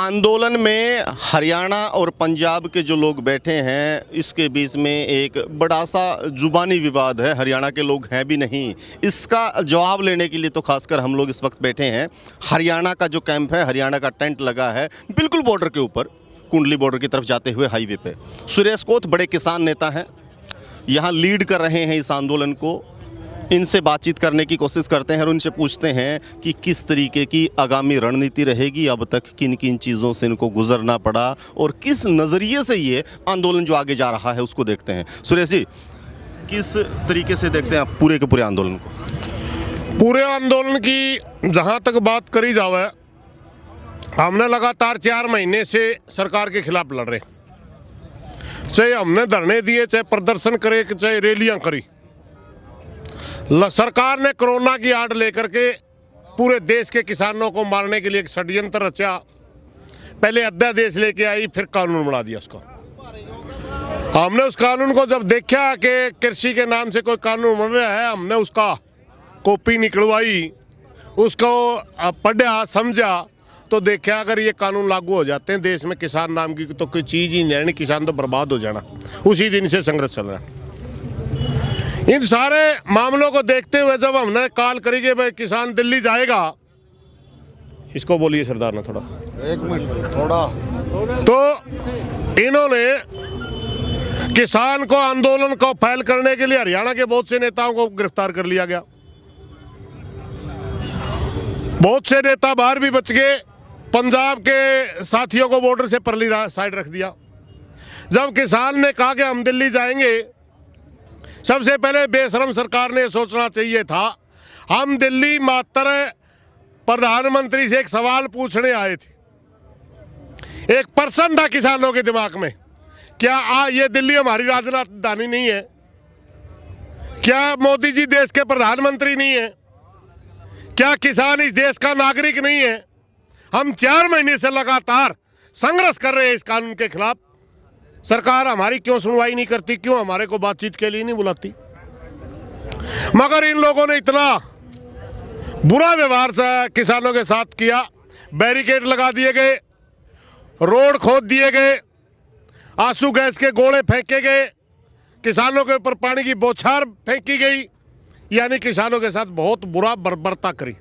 आंदोलन में हरियाणा और पंजाब के जो लोग बैठे हैं, इसके बीच में एक बड़ा सा जुबानी विवाद है। हरियाणा के लोग हैं भी नहीं, इसका जवाब लेने के लिए तो खासकर हम लोग इस वक्त बैठे हैं। हरियाणा का जो कैंप है, हरियाणा का टेंट लगा है बिल्कुल बॉर्डर के ऊपर, कुंडली बॉर्डर की तरफ जाते हुए हाईवे पे। सुरेश कोथ बड़े किसान नेता हैं, यहाँ लीड कर रहे हैं इस आंदोलन को। इनसे बातचीत करने की कोशिश करते हैं और उनसे पूछते हैं कि किस तरीके की आगामी रणनीति रहेगी, अब तक किन किन चीज़ों से इनको गुजरना पड़ा और किस नज़रिए से ये आंदोलन जो आगे जा रहा है उसको देखते हैं। सुरेश जी, किस तरीके से देखते हैं आप पूरे के पूरे आंदोलन को? पूरे आंदोलन की जहाँ तक बात करी जावे, हमने लगातार 4 महीने से सरकार के खिलाफ लड़ रहे, चाहे हमने धरने दिए, चाहे प्रदर्शन करे, चाहे रैलियां करी। सरकार ने कोरोना की आड़ लेकर के पूरे देश के किसानों को मारने के लिए एक षड्यंत्र रचा। पहले अध्यादेश लेके आई, फिर कानून बना दिया उसको। हमने उस कानून को जब देखा कि कृषि के नाम से कोई कानून बन रहा है, हमने उसका कॉपी निकलवाई, उसको पढ़ा, समझा, तो देखा अगर ये कानून लागू हो जाते हैं देश में किसान नाम की तो कोई चीज़ ही नहीं रहनी, किसान तो बर्बाद हो जाना। उसी दिन से संघर्ष चल रहा है। इन सारे मामलों को देखते हुए जब हमने कॉल करी कि भाई किसान दिल्ली जाएगा, इसको बोलिए सरदार ना थोड़ा, 1 मिनट थोड़ा, तो इन्होंने किसान को आंदोलन को फैल करने के लिए हरियाणा के बहुत से नेताओं को गिरफ्तार कर लिया गया। बहुत से नेता बाहर भी बच गए। पंजाब के साथियों को बॉर्डर से परली साइड रख दिया। जब किसान ने कहा कि हम दिल्ली जाएंगे, सबसे पहले बेशरम सरकार ने सोचना चाहिए था, हम दिल्ली मात्र प्रधानमंत्री से एक सवाल पूछने आए थे। एक प्रश्न था किसानों के दिमाग में, क्या ये दिल्ली हमारी राजधानी नहीं है? क्या मोदी जी देश के प्रधानमंत्री नहीं है? क्या किसान इस देश का नागरिक नहीं है? हम 4 महीने से लगातार संघर्ष कर रहे हैं इस कानून के खिलाफ। सरकार हमारी क्यों सुनवाई नहीं करती, क्यों हमारे को बातचीत के लिए नहीं बुलाती? मगर इन लोगों ने इतना बुरा व्यवहार किसानों के साथ किया। बैरिकेड लगा दिए गए, रोड खोद दिए गए, आंसू गैस के गोले फेंके गए, किसानों के ऊपर पानी की बौछार फेंकी गई, यानी किसानों के साथ बहुत बुरा बर्बरता करी।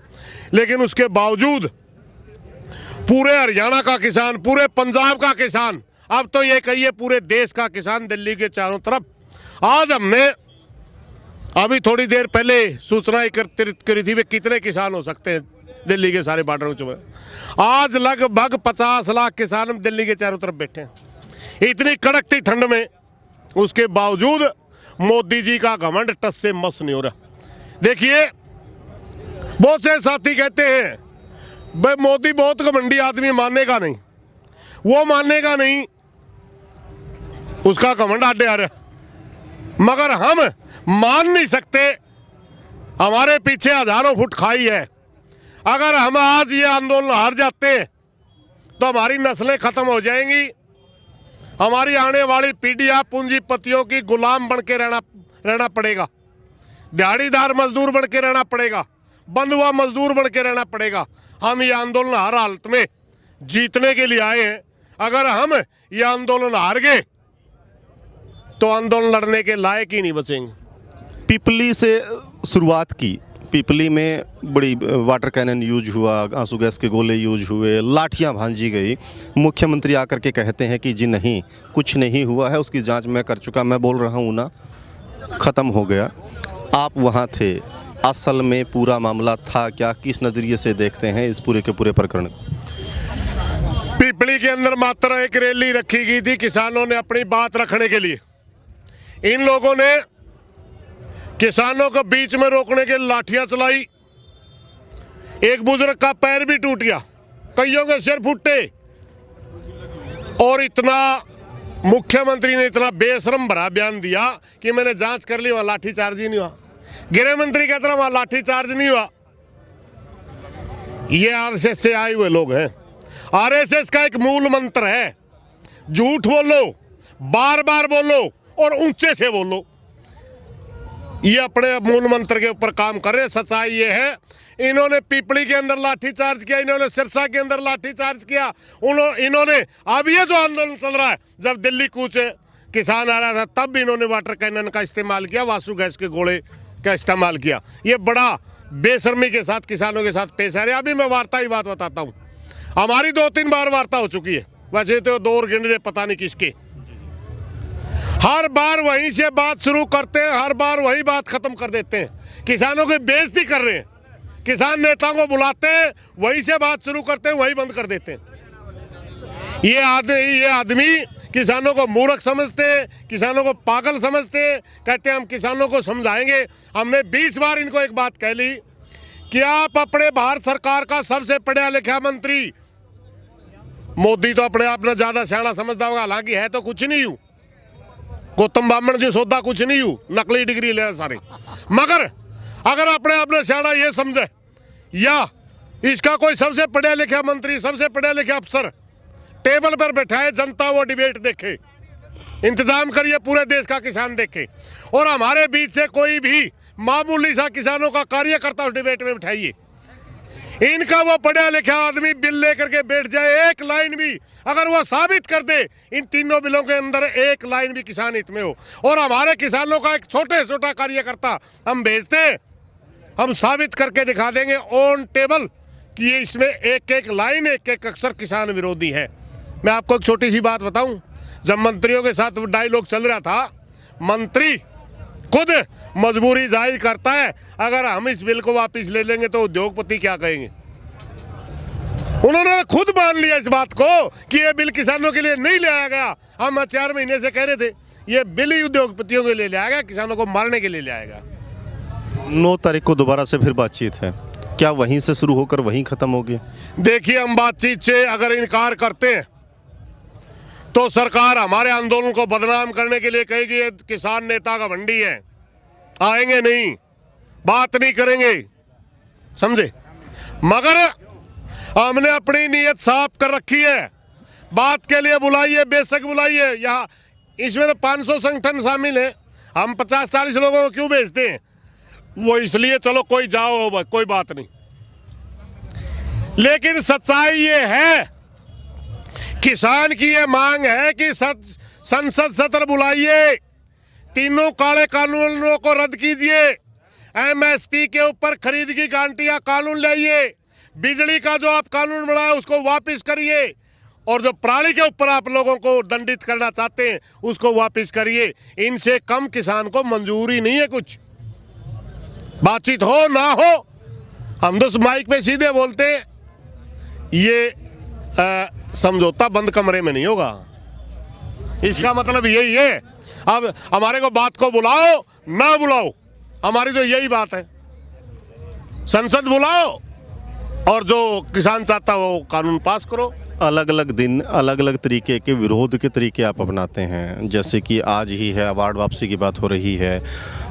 लेकिन उसके बावजूद पूरे हरियाणा का किसान, पूरे पंजाब का किसान, अब तो ये कहिए पूरे देश का किसान दिल्ली के चारों तरफ, आज हमने अभी थोड़ी देर पहले सूचना एकत्रित करी थी वे कितने किसान हो सकते हैं दिल्ली के सारे बॉर्डरों में। आज लगभग 50 लाख किसान दिल्ली के चारों तरफ बैठे हैं इतनी कड़कती ठंड में। उसके बावजूद मोदी जी का घमंड टस से मस नहीं हो रहा। देखिए, बहुत से साथी कहते हैं भाई मोदी बहुत घमंडी आदमी, मानेगा नहीं, वो मानेगा नहीं, उसका घमंड आड़े आ रहा। मगर हम मान नहीं सकते, हमारे पीछे हजारों फुट खाई है। अगर हम आज ये आंदोलन हार जाते हैं तो हमारी नस्लें खत्म हो जाएंगी, हमारी आने वाली पीढ़ियां पूंजीपतियों की गुलाम बन के रहना पड़ेगा, दिहाड़ीदार मजदूर बन के रहना पड़ेगा, बंधुआ मजदूर बन के रहना पड़ेगा। हम ये आंदोलन हर हालत में जीतने के लिए आए हैं। अगर हम ये आंदोलन हार गए तो आंदोलन लड़ने के लायक ही नहीं बचेंगे। पिपली से शुरुआत की, पिपली में बड़ी वाटर कैनन यूज हुआ, आंसू गैस के गोले यूज हुए, लाठियां भांजी गई। मुख्यमंत्री आकर के कहते हैं कि जी नहीं, कुछ नहीं हुआ है, उसकी जांच मैं कर चुका, मैं बोल रहा हूँ ना, ख़त्म हो गया। आप वहाँ थे, असल में पूरा मामला था क्या? किस नज़रिए से देखते हैं इस पूरे के पूरे प्रकरण को? पिपली के अंदर मात्र एक रैली रखी गई थी किसानों ने अपनी बात रखने के लिए। इन लोगों ने किसानों को बीच में रोकने के लाठियां चलाई। एक बुजुर्ग का पैर भी टूट गया, कईयों के सिर फूटे। और इतना मुख्यमंत्री ने इतना बेशरम भरा बयान दिया कि मैंने जांच कर ली, वहां लाठी चार्ज ही नहीं हुआ। गृह मंत्री कहते रहे वहां लाठी चार्ज नहीं हुआ। ये आरएसएस से आए हुए लोग हैं। आरएसएस का एक मूल मंत्र है, झूठ बोलो, बार बार बोलो और ऊंचे से बोलो। ये अपने मूल मंत्र के ऊपर काम कर रहे हैं। सच्चाई ये है, इन्होंने पीपली के अंदर लाठी चार्ज किया, इन्होंने सिरसा के अंदर लाठी चार्ज किया, इन्होंने अब ये जो आंदोलन चल रहा है, जब दिल्ली कूच किसान आ रहा था तब भी इन्होंने वाटर कैनन का इस्तेमाल किया, वासु गैस के गोले का इस्तेमाल किया। ये बड़ा बेशर्मी के साथ किसानों के साथ पेश आ रहे। अभी मैं वार्ता ही बात बताता हूँ, हमारी 2-3 बार वार्ता हो चुकी है, वैसे तो दौर गिन रहे पता नहीं किसके। हर बार वहीं से बात शुरू करते हैं, हर बार वही बात खत्म कर देते हैं, किसानों की बेइज्जती कर रहे हैं। किसान नेताओं को बुलाते हैं, वहीं से बात शुरू करते हैं, वही बंद कर देते हैं। ये आदमी किसानों को मूर्ख समझते हैं, किसानों को पागल समझते हैं, कहते हैं हम किसानों को समझाएंगे। हमने 20 बार इनको एक बात कह ली कि आप अपने भारत सरकार का सबसे पढ़ा लिखा मंत्री, मोदी तो अपने आप में ज्यादा सियाना समझता होगा, हालांकि है तो कुछ नहीं हूं, गौतम बामन जी सौदा कुछ नहीं हूं, नकली डिग्री ले रहे सारे। मगर अगर अपने आप में सियाना ये समझे, या इसका कोई सबसे पढ़ा लिखा मंत्री, सबसे पढ़ा लिखा अफसर टेबल पर बैठाए, जनता वो डिबेट देखे, इंतजाम करिए पूरे देश का किसान देखे, और हमारे बीच से कोई भी मामूली सा किसानों का कार्यकर्ता उस डिबेट में बिठाइए। इनका वो पढ़ा लिखा आदमी बिल लेकर के बैठ जाए, एक लाइन भी अगर वो साबित कर दे इन तीनों बिलों के अंदर एक लाइन भी किसान हित में हो, और हमारे किसानों का एक छोटा कार्यकर्ता हम भेजते, हम साबित करके दिखा देंगे ऑन टेबल कि ये इसमें एक लाइन, एक अक्षर किसान विरोधी है। मैं आपको एक छोटी सी बात बताऊं, जब मंत्रियों के साथ डायलॉग चल रहा था, मंत्री खुद मजबूरी जाहिर करता है, अगर हम इस बिल को वापस ले लेंगे तो उद्योगपति क्या कहेंगे। उन्होंने खुद मान लिया इस बात को कि ये बिल किसानों के लिए नहीं लाया गया। हम 4 महीने से कह रहे थे ये बिल ही उद्योगपतियों के लिए लाया गया, किसानों को मारने के लिए लाया गया। 9 तारीख को दोबारा से फिर बातचीत है, क्या वहीं से शुरू होकर वहीं खत्म होगी? देखिए, हम बातचीत से अगर इनकार करते हैं तो सरकार हमारे आंदोलन को बदनाम करने के लिए कहेगी ये किसान नेता का भंडी है, आएंगे नहीं, बात नहीं करेंगे, समझे। मगर हमने अपनी नीयत साफ कर रखी है, बात के लिए बुलाइए, बेशक बुलाइए। यहाँ इसमें तो 500 संगठन शामिल हैं, हम 50-40 लोगों को क्यों भेजते हैं? वो इसलिए चलो कोई जाओ, कोई बात नहीं। लेकिन सच्चाई ये है, किसान की ये मांग है कि संसद सत्र बुलाइए, तीनों काले कानूनों को रद्द कीजिए, एमएसपी के ऊपर खरीद की गारंटियां कानून लाइए, बिजली का जो आप कानून बनाया उसको वापस करिए, और जो पराली के ऊपर आप लोगों को दंडित करना चाहते हैं उसको वापस करिए। इनसे कम किसान को मंजूरी नहीं है कुछ, बातचीत हो ना हो। हम तो माइक पे सीधे बोलते हैं, ये समझौता बंद कमरे में नहीं होगा। इसका मतलब यही है, अब हमारे को बात को बुलाओ ना बुलाओ, हमारी तो यही बात है, संसद बुलाओ और जो किसान चाहता वो कानून पास करो। अलग अलग दिन अलग अलग तरीके के विरोध के तरीके आप अपनाते हैं, जैसे कि आज ही है अवार्ड वापसी की बात हो रही है,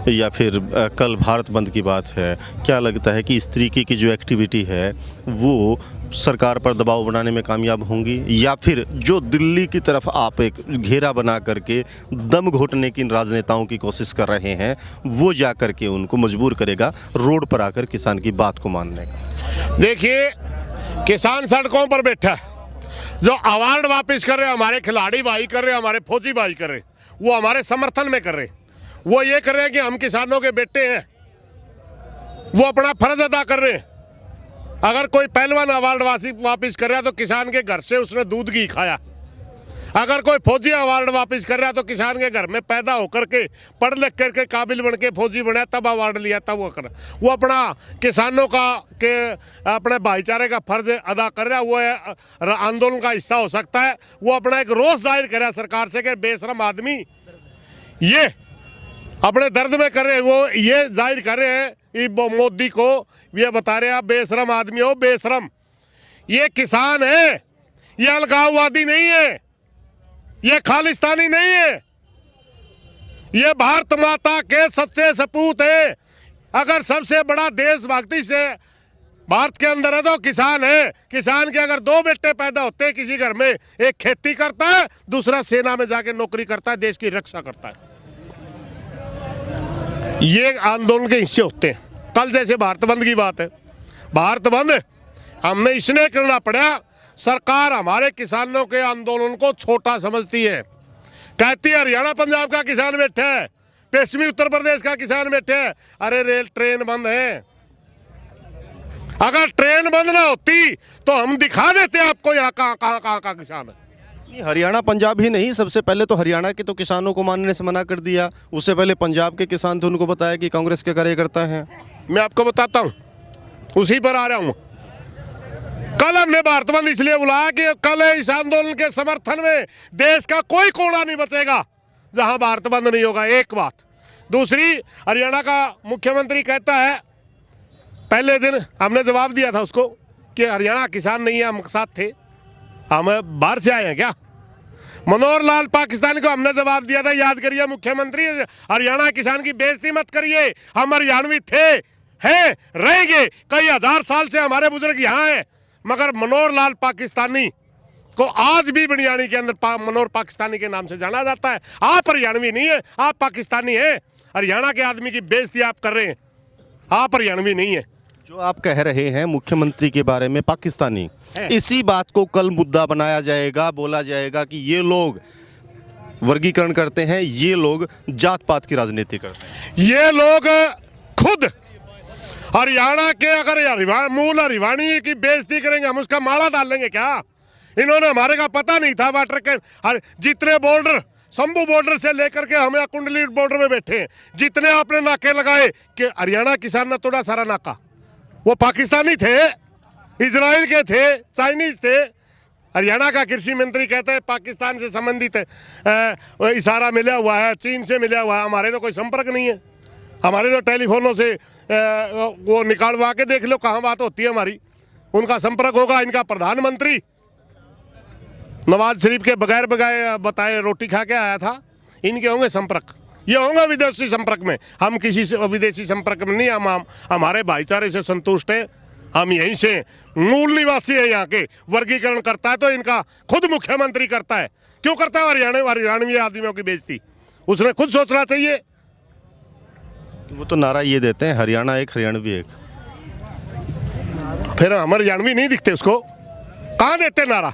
या फिर कल भारत बंद की बात है। क्या लगता है कि इस तरीके की जो एक्टिविटी है वो सरकार पर दबाव बनाने में कामयाब होंगी, या फिर जो दिल्ली की तरफ आप एक घेरा बना करके दम घोटने की इन राजनेताओं की कोशिश कर रहे हैं वो जा करके उनको मजबूर करेगा रोड पर आकर किसान की बात को मानने का? देखिए, किसान सड़कों पर बैठा है, जो अवार्ड वापस कर रहे, हमारे खिलाड़ी भाई कर रहे, हमारे फौजी भाई कर रहे, वो हमारे समर्थन में कर रहे, वो ये कर रहे हैं कि हम किसानों के बेटे हैं, वो अपना फर्ज अदा कर रहे हैं। अगर कोई पहलवान अवार्ड वापस कर रहा है तो किसान के घर से उसने दूध घी खाया, अगर कोई फौजी अवार्ड वापस कर रहा है तो किसान के घर में पैदा होकर के पढ़ लिख करके काबिल बन के फौजी बना, तब अवार्ड लिया, तब वो कर, वो अपना किसानों का के अपने भाईचारे का फर्ज अदा कर रहा है, वो आंदोलन का हिस्सा हो सकता है। वो अपना एक रोष जाहिर कर रहा है सरकार से कि बेशरम आदमी ये अपने दर्द में कर रहे हैं, वो ये जाहिर कर रहे हैं मोदी को, ये बता रहे हैं आप बेशरम आदमी हो, बेशरम। ये किसान है, ये अलगाववादी नहीं है, ये खालिस्तानी नहीं है, ये भारत माता के सच्चे सपूत है। अगर सबसे बड़ा देशभक्ति से भारत के अंदर है तो किसान है। किसान के अगर 2 बेटे पैदा होते हैं किसी घर में, एक खेती करता है, दूसरा सेना में जाके नौकरी करता है, देश की रक्षा करता है। ये आंदोलन के हिस्से होते हैं। कल जैसे भारत बंद की बात है, भारत बंद हमने इसलिए करना पड़ा, सरकार हमारे किसानों के आंदोलन को छोटा समझती है। कहती है हरियाणा पंजाब का किसान बैठा है, पश्चिमी उत्तर प्रदेश का किसान बैठा है। अरे रेल ट्रेन बंद है, अगर ट्रेन बंद ना होती तो हम दिखा देते आपको यहाँ कहाँ का किसान है। नहीं, हरियाणा पंजाब ही नहीं, सबसे पहले तो हरियाणा के तो किसानों को मानने से मना कर दिया। उससे पहले पंजाब के किसान थे, उनको बताया कि कांग्रेस के कार्यकर्ता हैं। मैं आपको बताता हूँ, उसी पर आ रहा हूँ। कल हमने भारत बंद इसलिए बुलाया कि कल इस आंदोलन के समर्थन में देश का कोई कोना नहीं बचेगा जहां भारत बंद नहीं होगा। एक बात। दूसरी, हरियाणा का मुख्यमंत्री कहता है, पहले दिन हमने जवाब दिया था उसको कि हरियाणा किसान नहीं है, हम साथ थे, हम बाहर से आए हैं क्या। मनोहर लाल पाकिस्तानी को हमने जवाब दिया था, याद करिए मुख्यमंत्री, हरियाणा किसान की बेइज्जती मत करिए, हम हरियाणवी थे, हैं, रहेंगे, कई हजार साल से हमारे बुजुर्ग यहाँ हैं। मगर मनोहर लाल पाकिस्तानी को आज भी बनियानी के अंदर मनोहर पाकिस्तानी के नाम से जाना जाता है। आप हरियाणवी नहीं है, आप पाकिस्तानी हैं। हरियाणा के आदमी की बेइज्जती आप कर रहे हैं, आप हरियाणवी नहीं है। जो आप कह रहे हैं मुख्यमंत्री के बारे में पाकिस्तानी, इसी बात को कल मुद्दा बनाया जाएगा, बोला जाएगा कि ये लोग वर्गीकरण करते हैं, ये लोग जात पात की राजनीति करते हैं। ये लोग खुद हरियाणा के अगर मूल हरियाणी की बेइज्जती करेंगे, हम उसका माला डालेंगे क्या। इन्होंने हमारे का पता नहीं था, वाटर के जितने बॉर्डर, शंभू बॉर्डर से लेकर के हम यहाँ कुंडली बॉर्डर में बैठे हैं, जितने आपने नाके लगाए कि हरियाणा किसान ने तोड़ा सारा नाका, वो पाकिस्तानी थे, इजराइल के थे, चाइनीज थे। हरियाणा का कृषि मंत्री कहते हैं पाकिस्तान से संबंधित इशारा मिला हुआ है, चीन से मिला हुआ है। हमारे तो कोई संपर्क नहीं है, हमारे तो टेलीफोनों से वो निकालवा के देख लो कहाँ बात होती है हमारी, उनका संपर्क होगा। इनका प्रधानमंत्री नवाज शरीफ के बगैर बताए रोटी खा के आया था, इनके होंगे संपर्क, ये होंगे विदेशी संपर्क में। हम किसी से विदेशी संपर्क में नहीं, हम हमारे भाईचारे से संतुष्ट हैं, हम यहीं से मूल निवासी हैं यहाँ के। वर्गीकरण करता है तो इनका खुद मुख्यमंत्री करता है, क्यों करता है हरियाणवी आदमियों की बेइज्जती, उसने खुद सोचना चाहिए। वो तो नारा ये देते हैं, हरियाणा एक हरियाणवी एक, फिर हम हरियाणवी नहीं दिखते उसको, कहाँ देते नारा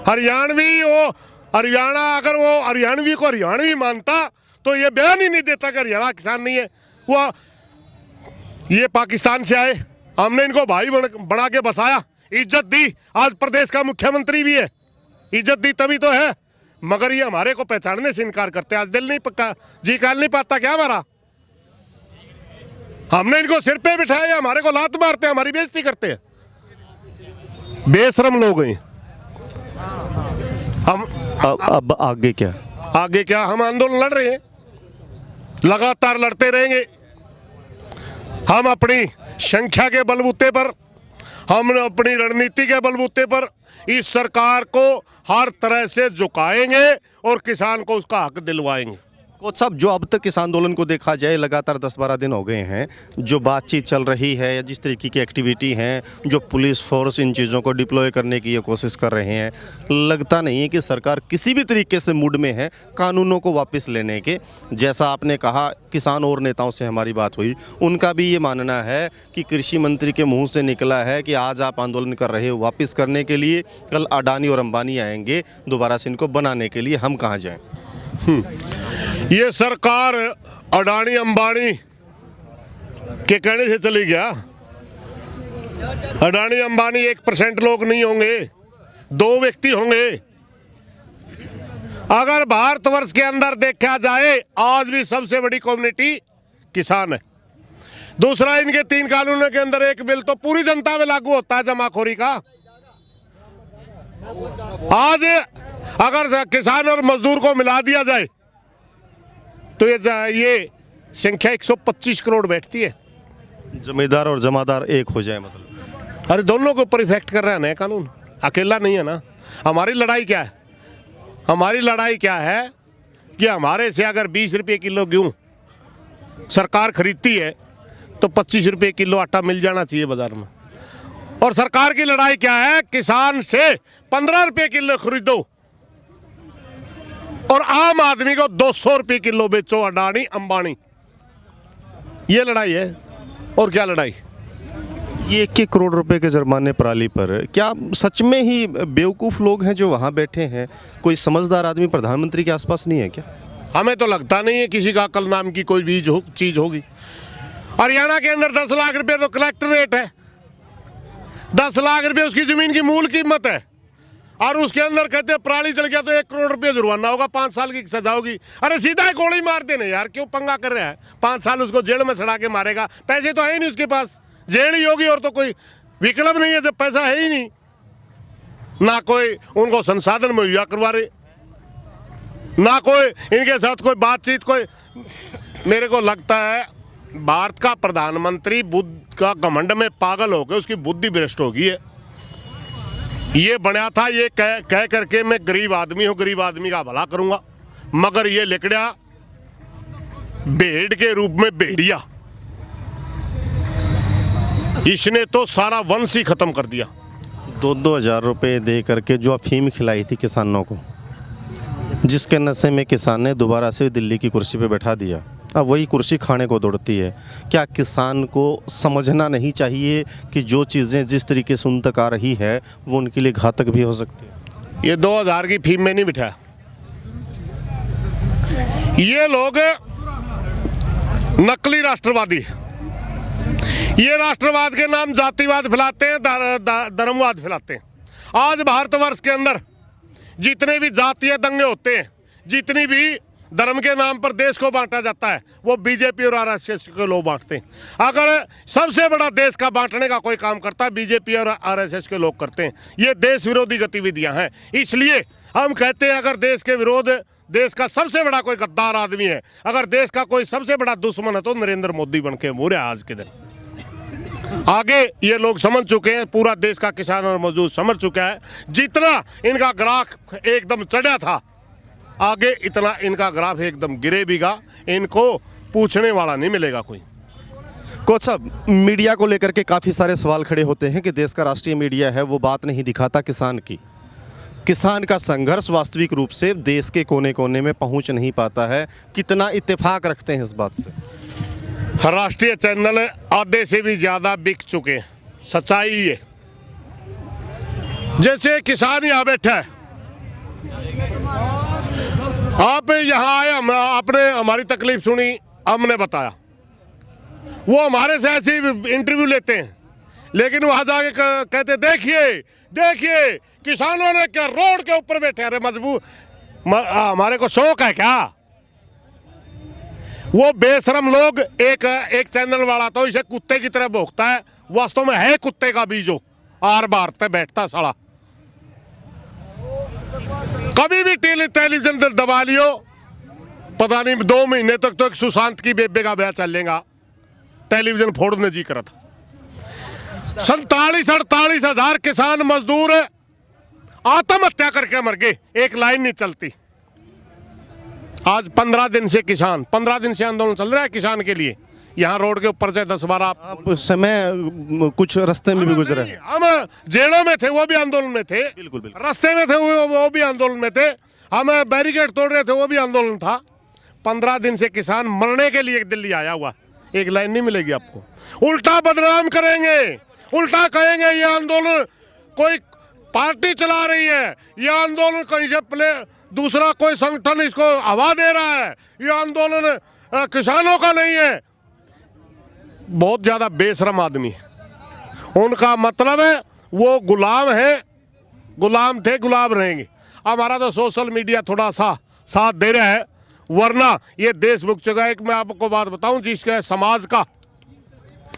हरियाणवी। वो हरियाणा, अगर वो हरियाणवी को हरियाणवी मानता तो ये बयान ही नहीं देता कि हरियाणा किसान नहीं है। वो ये पाकिस्तान से आए, हमने इनको भाई बना के बसाया, इज्जत दी, आज प्रदेश का मुख्यमंत्री भी है, इज्जत दी तभी तो है। मगर ये हमारे को पहचानने से इनकार करते हैं, आज दिल नहीं पक्का, जी काल नहीं पाता क्या हमारा। हमने इनको सिर पे बिठाया, हमारे को लात मारते हैं, हमारी बेइज्जती करते हैं, बेशरम लोग हैं हम। अब आगे क्या? आगे क्या, हम आंदोलन लड़ रहे हैं, लगातार लड़ते रहेंगे। हम अपनी संख्या के बलबूते पर, हम अपनी रणनीति के बलबूते पर इस सरकार को हर तरह से झुकाएंगे और किसान को उसका हक दिलवाएंगे। कोच साहब, जो अब तक इस आंदोलन को देखा जाए, लगातार 10-12 दिन हो गए हैं, जो बातचीत चल रही है या जिस तरीके की एक्टिविटी हैं, जो पुलिस फोर्स इन चीज़ों को डिप्लॉय करने की ये कोशिश कर रहे हैं, लगता नहीं है कि सरकार किसी भी तरीके से मूड में है कानूनों को वापस लेने के। जैसा आपने कहा, किसान और नेताओं से हमारी बात हुई, उनका भी ये मानना है कि कृषि मंत्री के मुँह से निकला है कि आज आप आंदोलन कर रहे हो वापस करने के लिए, कल अडानी और अंबानी आएंगे दोबारा से इनको बनाने के लिए, हम कहाँ जाएँ। ये सरकार अडानी अंबानी के कहने से चली गया। अडानी अंबानी 1% लोग नहीं होंगे, 2 व्यक्ति होंगे। अगर भारतवर्ष के अंदर देखा जाए, आज भी सबसे बड़ी कम्युनिटी किसान है। दूसरा, इनके 3 कानूनों के अंदर एक बिल तो पूरी जनता में लागू होता है, जमाखोरी का। आज अगर किसान और मजदूर को मिला दिया जाए तो ये संख्या 125 करोड़ बैठती है। जमींदार और जमादार एक हो जाए मतलब। अरे दोनों को ऊपर इफेक्ट कर रहा है नया कानून, अकेला नहीं है ना। हमारी लड़ाई क्या है, हमारी लड़ाई क्या है कि हमारे से अगर 20 रुपये किलो गेहूँ सरकार खरीदती है तो 25 रुपये किलो आटा मिल जाना चाहिए बाजार में। और सरकार की लड़ाई क्या है, किसान से 15 रुपये किलो खरीदो और आम आदमी को 200 रुपये किलो बेचो, अडानी अंबानी। ये लड़ाई है, और क्या लड़ाई। ये 1 करोड़ रुपए के जुर्माने पराली पर, क्या सच में ही बेवकूफ़ लोग हैं जो वहाँ बैठे हैं? कोई समझदार आदमी प्रधानमंत्री के आसपास नहीं है क्या? हमें तो लगता नहीं है किसी का अकल नाम की कोई भी चीज़ होगी। हरियाणा के अंदर 10 लाख रुपए तो कलेक्टर रेट है, 10 लाख रुपए उसकी ज़मीन की मूल कीमत है, और उसके अंदर कहते हैं पराली चल गया तो 1 करोड़ रुपये जुर्माना होगा, 5 साल की सजा होगी। अरे सीधा ही गोली मार देना यार, क्यों पंगा कर रहा है? 5 साल उसको जेल में सड़ा के मारेगा, पैसे तो है ही नहीं उसके पास, जेल ही होगी और तो कोई विकल्प नहीं है जब पैसा है ही नहीं, ना कोई उनको संसाधन मुहैया करवा रहे, ना कोई इनके साथ कोई बातचीत। कोई मेरे को लगता है भारत का प्रधानमंत्री बुद्ध का घमंड में पागल हो गया, उसकी बुद्धि भ्रष्ट हो गई है। ये बना था ये कह करके मैं गरीब आदमी हूँ, गरीब आदमी का भला करूँगा, मगर ये लिकड़ा भेड़ के रूप में भेड़िया, इसने तो सारा वंश ही खत्म कर दिया। 2-2 हज़ार रुपये दे करके जो अफीम खिलाई थी किसानों को, जिसके नशे में किसान ने दोबारा से दिल्ली की कुर्सी पे बैठा दिया, अब वही कुर्सी खाने को दौड़ती है। क्या किसान को समझना नहीं चाहिए कि जो चीज़ें जिस तरीके से उन तक आ रही है वो उनके लिए घातक भी हो सकती है? ये 2000 की फीम में नहीं बिठाया, ये लोग नकली राष्ट्रवादी, ये राष्ट्रवाद के नाम जातिवाद फैलाते हैं, धर्मवाद फैलाते हैं। आज भारतवर्ष के अंदर जितने भी जातीय दंगे होते हैं, जितनी भी धर्म के नाम पर देश को बांटा जाता है, वो बीजेपी और आरएसएस के लोग बांटते हैं। अगर सबसे बड़ा देश का बांटने का कोई काम करता है, बीजेपी और आरएसएस के लोग करते हैं। ये देश विरोधी गतिविधियां हैं। इसलिए हम कहते हैं अगर देश के विरोध, देश का सबसे बड़ा कोई गद्दार आदमी है, अगर देश का कोई सबसे बड़ा दुश्मन है तो नरेंद्र मोदी बन के मोरे आज के दिन। आगे ये लोग समझ चुके हैं, पूरा देश का किसान और मजदूर समझ चुका है, जितना इनका ग्राफ एकदम चढ़ा था, आगे इतना इनका ग्राफ एकदम गिरेगा, इनको पूछने वाला नहीं मिलेगा कोई। कोच साहब, मीडिया को लेकर के काफ़ी सारे सवाल खड़े होते हैं कि देश का राष्ट्रीय मीडिया है वो बात नहीं दिखाता किसान की, किसान का संघर्ष वास्तविक रूप से देश के कोने कोने में पहुंच नहीं पाता है। कितना इत्तेफाक रखते हैं इस बात से? राष्ट्रीय चैनल आधे से भी ज़्यादा बिक चुके हैं, सच्चाई ये। जैसे किसान यहाँ बैठा है, आप यहाँ आए, हम आपने हमारी तकलीफ सुनी, हमने बताया, वो हमारे से ऐसे इंटरव्यू लेते हैं, लेकिन वहाँ जाके कहते देखिए देखिए किसानों ने क्या रोड के ऊपर बैठे। अरे मजबूर, हमारे को शौक है क्या? वो बेशरम लोग, एक चैनल वाला तो इसे कुत्ते की तरह भोंकता है, वास्तव में है कुत्ते का बीजो, आर बार पे बैठता साला। कभी भी टेलीविजन दबा लियो, पता नहीं 2 महीने तक तो एक सुशांत की बेबे का ब्याह चलेगा, टेलीविजन फोड़ने जी करा था। 47-48 हजार किसान मजदूर आत्महत्या करके मर गए, एक लाइन नहीं चलती। आज 15 दिन से किसान, 15 दिन से आंदोलन चल रहा है किसान के लिए। यहाँ रोड के ऊपर से 10-12 समय कुछ रास्ते में भी गुजरे, हम जेलों में थे वो भी आंदोलन में थे, बिल्कुल बिल्कुल, रास्ते में थे वो भी आंदोलन में थे, हम बैरिकेड तोड़ रहे थे वो भी आंदोलन था। 15 दिन से किसान मरने के लिए दिल्ली आया हुआ, एक लाइन नहीं मिलेगी आपको। उल्टा बदनाम करेंगे, उल्टा कहेंगे ये आंदोलन कोई पार्टी चला रही है, ये आंदोलन कहीं से दूसरा कोई संगठन इसको हवा दे रहा है, ये आंदोलन किसानों का नहीं है। बहुत ज़्यादा बेशरम आदमी है। उनका मतलब है वो गुलाम है, गुलाम थे, गुलाम रहेंगे। हमारा तो सोशल मीडिया थोड़ा सा साथ दे रहा है, वरना ये देश मुक चुका है। एक मैं आपको बात बताऊं, जिसके समाज का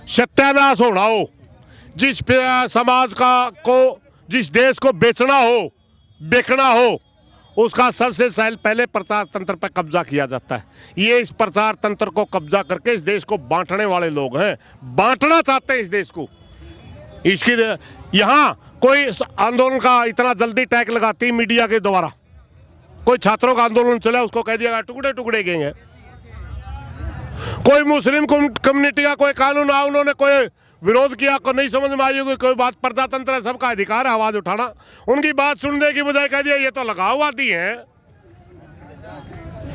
सत्यानाश होना हो, जिस समाज का को जिस देश को बेचना हो, बेचना हो, उसका सबसे पहले प्रचार तंत्र पर कब्जा किया जाता है। ये इस प्रचार तंत्र को कब्जा करके इस देश को बांटने वाले लोग हैं, बांटना चाहते हैं इस देश को। इसकी यहाँ कोई आंदोलन का इतना जल्दी टैग लगाती मीडिया के द्वारा, कोई छात्रों का आंदोलन चला उसको कह दिया टुकड़े टुकड़े गए। कोई मुस्लिम कम्युनिटी का कोई कानून आ, उन्होंने कोई विरोध किया, को नहीं समझ में आई होगी, कोई बात प्रजातंत्र है, सबका अधिकार है आवाज उठाना, उनकी बात सुनने की बजाय कह दिया ये तो लगाववादी हैं।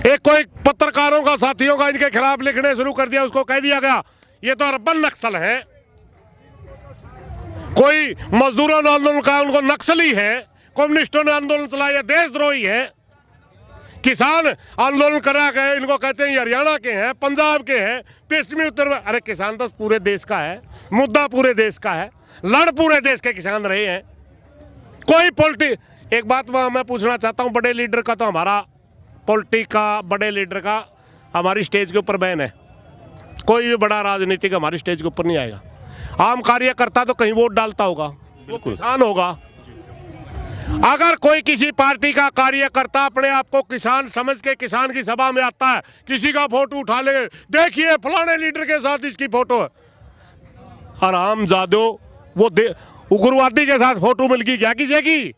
एक कोई पत्रकारों का, साथियों का इनके खिलाफ लिखने शुरू कर दिया, उसको कह दिया गया ये तो अर्बन नक्सल है। कोई मजदूरों ने आंदोलन का उनको नक्सली है, कम्युनिस्टों ने आंदोलन चलाया देशद्रोही है, किसान आंदोलन करा गए इनको कहते हैं हरियाणा के हैं, पंजाब के हैं, पश्चिमी उत्तर। अरे किसान तो पूरे देश का है, मुद्दा पूरे देश का है, लड़ पूरे देश के किसान रहे हैं। कोई एक बात मैं पूछना चाहता हूँ, बड़े लीडर का तो हमारा पॉलिटिक का, बड़े लीडर का हमारी स्टेज के ऊपर बैन है। कोई भी बड़ा राजनीतिक हमारी स्टेज के ऊपर नहीं आएगा। आम कार्यकर्ता तो कहीं वोट डालता होगा, वो किसान होगा। अगर कोई किसी पार्टी का कार्यकर्ता अपने आप को किसान समझ के किसान की सभा में आता है, किसी का फोटो उठा ले, देखिए फलाने लीडर के साथ इसकी फोटो है, हरामजादो, वो उग्रवादी के साथ फोटो मिल गई क्या किसी की?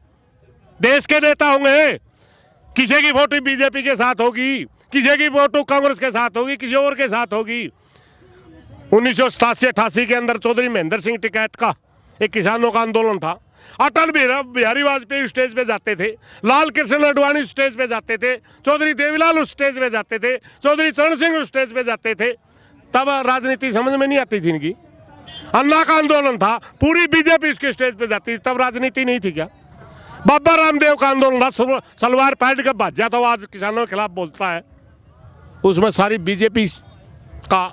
देश के नेता होंगे, किसी की फोटो बीजेपी के साथ होगी, किसी की फोटो कांग्रेस के साथ होगी, किसी और के साथ होगी। 1987-88 के अंदर चौधरी महेंद्र सिंह टिकैत का एक किसानों का आंदोलन था। अटल बिहारी वाजपेयी स्टेज पे जाते थे, लाल कृष्ण आडवाणी स्टेज पे जाते थे, चौधरी देवीलाल उस स्टेज पे जाते थे, चौधरी चरण सिंह उस स्टेज पे जाते थे। तब राजनीति समझ में नहीं आती थी इनकी। अन्ना का आंदोलन था, पूरी बीजेपी इसके स्टेज पे जाती थी, तब राजनीति नहीं थी क्या? बाबा रामदेव का आंदोलन था, सलवार पहन के भाजा था, आज किसानों के खिलाफ बोलता है, उसमें सारी बीजेपी का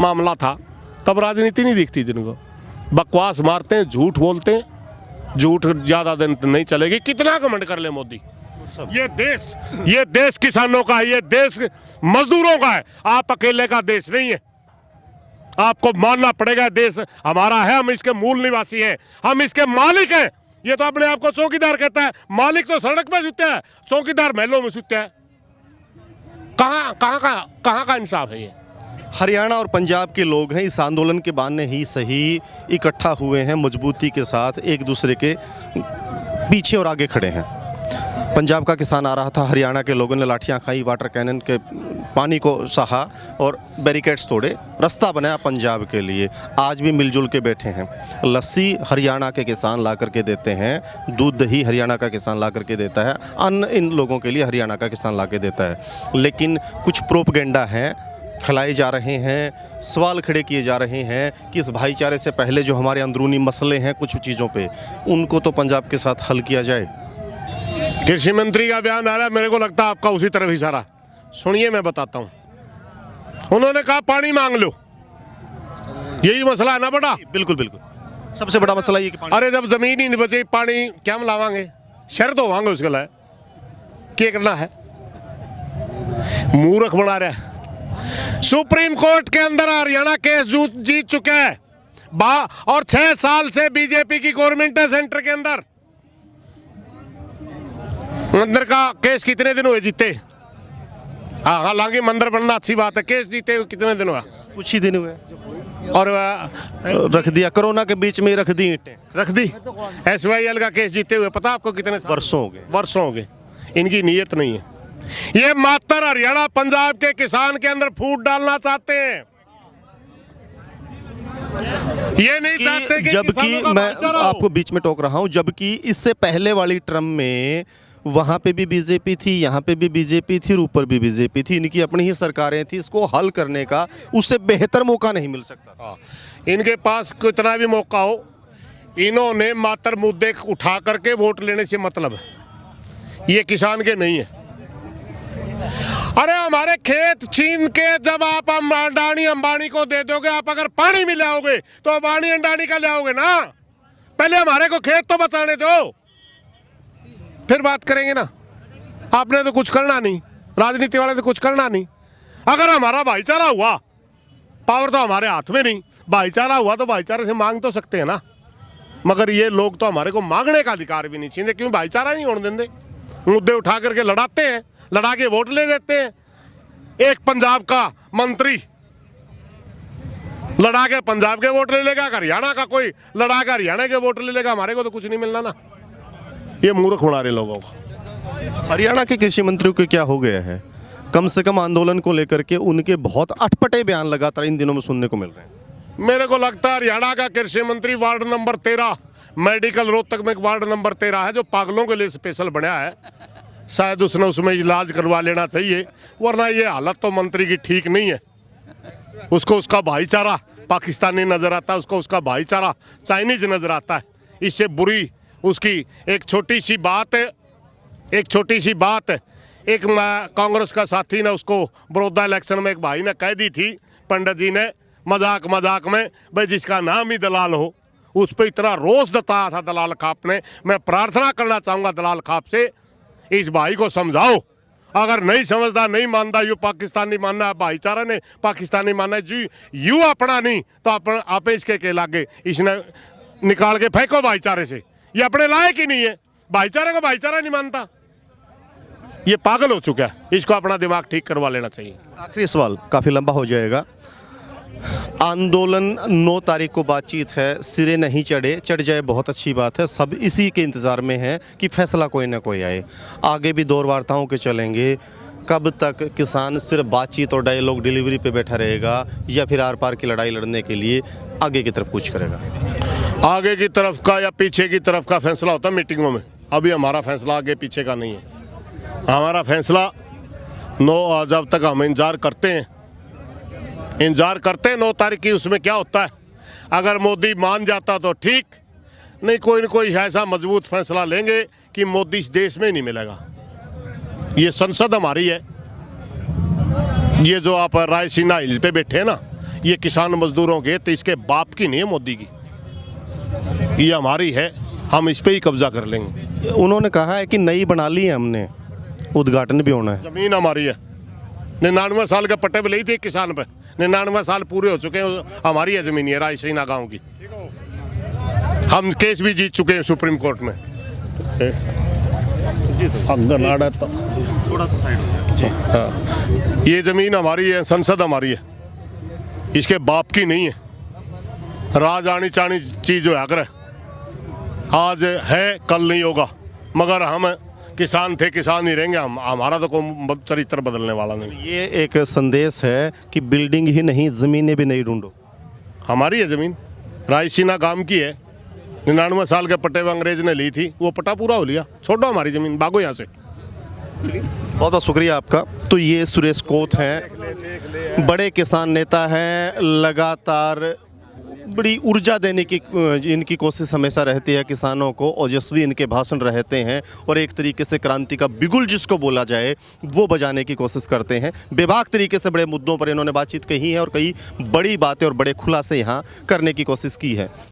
मामला था, तब राजनीति नहीं दिखती थी इनको। बकवास मारते हैं, झूठ बोलते हैं, झूठ ज्यादा दिन नहीं चलेगी, कितना घमंड कर ले मोदी। ये देश किसानों का है, ये देश मजदूरों का है, आप अकेले का देश नहीं है। आपको मानना पड़ेगा, देश हमारा है, हम इसके मूल निवासी हैं, हम इसके मालिक हैं। ये तो अपने आप को चौकीदार कहता है, मालिक तो सड़क पे सुतता है, चौकीदार महलों में सुतता है। कहाँ का इंसाफ है ये? हरियाणा और पंजाब के लोग हैं, इस आंदोलन के बहाने ही सही इकट्ठा हुए हैं, मजबूती के साथ एक दूसरे के पीछे और आगे खड़े हैं। पंजाब का किसान आ रहा था, हरियाणा के लोगों ने लाठियां खाई, वाटर कैनन के पानी को सहा और बैरिकेड्स तोड़े, रास्ता बनाया पंजाब के लिए। आज भी मिलजुल के बैठे हैं। लस्सी हरियाणा के किसान ला करके देते हैं, दूध दही हरियाणा का किसान ला करके देता है, अन्न इन लोगों के लिए हरियाणा का किसान ला के देता है। लेकिन कुछ प्रोपगेंडा हैं, फैलाए जा रहे हैं, सवाल खड़े किए जा रहे हैं कि इस भाईचारे से पहले जो हमारे अंदरूनी मसले हैं कुछ चीज़ों पे, उनको तो पंजाब के साथ हल किया जाए। कृषि मंत्री का बयान आ रहा है, मेरे को लगता है आपका उसी तरफ इशारा। सुनिए मैं बताता हूं। उन्होंने कहा पानी मांग लो, यही मसला है ना बड़ा? बिल्कुल बिल्कुल, सबसे बड़ा मसला ये कि पानी। अरे जब जमीन ही नहीं बची, पानी क्या हम लावांगे? शर्त होवांगे उसके लिए, क्या करना है? मूर्ख बना रहा है। सुप्रीम कोर्ट के अंदर हरियाणा केस जीत चुका है और 6 साल से बीजेपी की गवर्नमेंट है सेंटर के अंदर। मंदिर का केस कितने दिन हुए जीते? हाँ, हालांकि मंदिर बनना अच्छी बात है, केस जीते हुए कितने दिन हुआ? कुछ ही दिन हुए और रख दिया, कोरोना के बीच में रख दी ईंटें, रख दी। SYL का केस जीते हुए पता आपको कितने वर्षों हो गए? वर्षों हो गए। इनकी नीयत नहीं है, ये मात्र हरियाणा पंजाब के किसान के अंदर फूट डालना चाहते हैं। ये नहीं चाहते कि जबकि मैं आपको बीच में टोक रहा हूं, जबकि इससे पहले वाली टर्म में वहां पे भी बीजेपी थी, यहाँ पे भी बीजेपी थी और ऊपर भी बीजेपी थी, इनकी अपनी ही सरकारें थी। इसको हल करने का उससे बेहतर मौका नहीं मिल सकता। इनके पास कितना भी मौका हो, इन्होंने मात्र मुद्दे उठा करके वोट लेने से मतलब है, ये किसान के नहीं है। अरे हमारे खेत छीन के जब आप अडानी अंबानी को दे दोगे, आप अगर पानी में ले आओगे तो अंबानी अंडानी का ले आओगे ना, पहले हमारे को खेत तो बचाने दो, फिर बात करेंगे ना। आपने तो कुछ करना नहीं, राजनीति वाले तो कुछ करना नहीं। अगर हमारा भाईचारा हुआ, पावर तो हमारे हाथ में नहीं, भाईचारा हुआ तो भाईचारे से मांग तो सकते हैं ना। मगर ये लोग तो हमारे को मांगने का अधिकार भी नहीं छीनते, क्यों? भाईचारा नहीं होने देंगे, मुद्दे उठा करके लड़ाते हैं, लड़ा के वोट ले देते हैं। एक पंजाब का मंत्री लड़ा के पंजाब के वोट ले लेगा, हरियाणा का कोई लड़ा के हरियाणा के वोट ले लेगा, हमारे को तो कुछ नहीं मिलना ना। ये मूर्ख बना रहे लोगों को। हरियाणा के कृषि मंत्री को क्या हो गया है? कम से कम आंदोलन को लेकर के उनके बहुत अटपटे बयान लगातार इन दिनों में सुनने को मिल रहे हैं। मेरे को लगता है हरियाणा का कृषि मंत्री वार्ड नंबर 13, मेडिकल रोहतक में एक वार्ड नंबर 13 है जो पागलों के लिए स्पेशल बनाया है, शायद उसने उसमें इलाज करवा लेना चाहिए, वरना ये हालत तो मंत्री की ठीक नहीं है। उसको उसका भाईचारा पाकिस्तानी नजर आता है, उसको उसका भाईचारा चाइनीज नजर आता है। इससे बुरी उसकी एक छोटी सी बात एक कांग्रेस का साथी ने उसको बड़ौदा इलेक्शन में एक भाई ने कह दी थी, पंडित जी ने मजाक में, भाई जिसका नाम ही दलाल हो, उस पर इतना रोष जताया था दलाल खाप ने। मैं प्रार्थना करना चाहूँगा दलाल खाप से, इस भाई को समझाओ, अगर नहीं समझता, नहीं मानता, यू पाकिस्तानी मानना है, भाईचारा ने पाकिस्तानी मानना है जी, यू अपना नहीं तो आप इसके के लागे इसने निकाल के फेंको भाईचारे से। ये अपने लायक ही नहीं है, भाईचारे को भाईचारा नहीं मानता, ये पागल हो चुका है, इसको अपना दिमाग ठीक करवा लेना चाहिए। आखिरी सवाल काफ़ी लंबा हो जाएगा। आंदोलन 9 तारीख को बातचीत है, सिरे नहीं चढ़ जाए बहुत अच्छी बात है, सब इसी के इंतज़ार में है कि फैसला कोई ना कोई आए। आगे भी दौर वार्ताओं के चलेंगे, कब तक किसान सिर्फ बातचीत और डायलॉग डिलीवरी पे बैठा रहेगा या फिर आर पार की लड़ाई लड़ने के लिए आगे की तरफ कुछ करेगा? आगे की तरफ का या पीछे की तरफ का फैसला होता है मीटिंगों में। अभी हमारा फैसला आगे पीछे का नहीं है, हमारा फैसला 9 जब तक हम इंतज़ार करते हैं 9 तारीख की, उसमें क्या होता है, अगर मोदी मान जाता तो ठीक, नहीं कोई न कोई ऐसा मजबूत फैसला लेंगे कि मोदी इस देश में ही नहीं मिलेगा। ये संसद हमारी है, ये जो आप रायसीना हिल पे बैठे हैं ना, ये किसान मजदूरों के, तो इसके बाप की नहीं है मोदी की, ये हमारी है, हम इस पे ही कब्जा कर लेंगे। उन्होंने कहा है कि नई बना ली है हमने, उद्घाटन भी होना है। ज़मीन हमारी है, 99 साल के पट्टे पे ली थी किसान पे, 99 साल पूरे हो चुके हैं, हमारी है ज़मीन, है रायसीना गांव की। हम केस भी जीत चुके हैं सुप्रीम कोर्ट में। थोड़ा सा साइड हो जाए। हाँ, ये ज़मीन हमारी है, संसद हमारी है, इसके बाप की नहीं है। राज आनी चानी चीज़ हो अगर आज है कल नहीं होगा, मगर हम किसान थे, किसान ही रहेंगे, हमारा तो कोई चरित्र बदलने वाला नहीं। ये एक संदेश है कि बिल्डिंग ही नहीं, ज़मीनें भी नहीं ढूंढो। हमारी है ज़मीन, रायसीना गांव की है, 99 साल के पट्टे अंग्रेज ने ली थी, वो पट्टा पूरा हो लिया, छोड़ो हमारी ज़मीन, भागो यहाँ से। बहुत बहुत शुक्रिया आपका। तो ये सुरेश कोत हैं, बड़े किसान नेता हैं, लगातार बड़ी ऊर्जा देने की इनकी कोशिश हमेशा रहती है किसानों को, ओजस्वी इनके भाषण रहते हैं और एक तरीके से क्रांति का बिगुल जिसको बोला जाए वो बजाने की कोशिश करते हैं। बेबाक तरीके से बड़े मुद्दों पर इन्होंने बातचीत कही है और कई बड़ी बातें और बड़े खुलासे यहाँ करने की कोशिश की है।